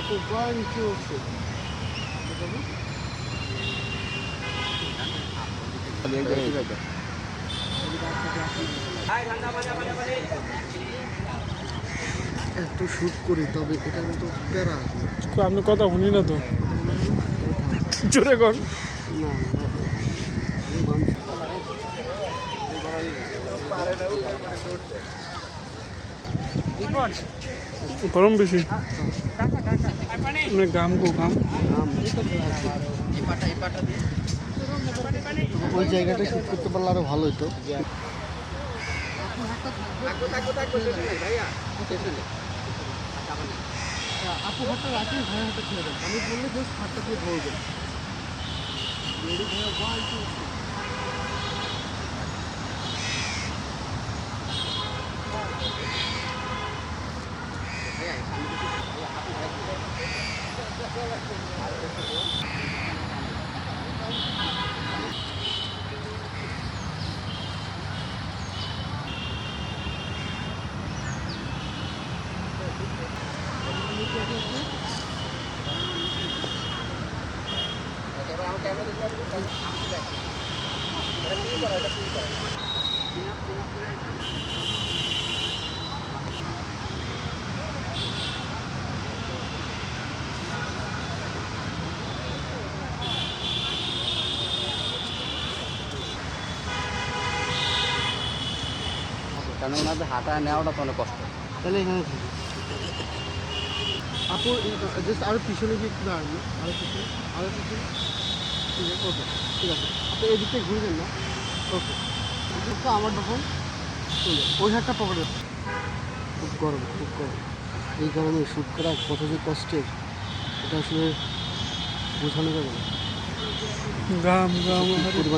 One, two, three. এত shoot করি তবে এটা কিন্তু প্যারা। আপনি কথা শুনি না তো, জোরে কর। গরম বেশি, গাম গো গাম। ওই জায়গাটা শুট করতে পারলে আরো ভালো হতো। আপু হাতটা রাখি, ভাই হাতটা ছেড়ে দেন। আমি বললে জাস্ট হাতটা দিয়ে ধরবেন। রেডি ভাইয়া, ওয়ান টু থ্রি। কারণ ওনাদের হাঁটা নেওয়াটা তো অনেক কষ্ট। তাহলে এখানে থাকি। আপু জাস্ট আরো পিছনে গিয়ে একটু দাঁড়ানো, আরো পিছনে, আরো পিছনে। ঠিক আছে, ওকে, ঠিক আছে। আপনি এই দিকটা ঘুরবেন না। ওকে, আমার তখন ওই হাতটা পকেটে। খুব গরম, খুব গরম। এই গরমে শ্যুট করা কত যে কষ্টের, এটা আসলে বোঝানো যাবে না। গাম গাম।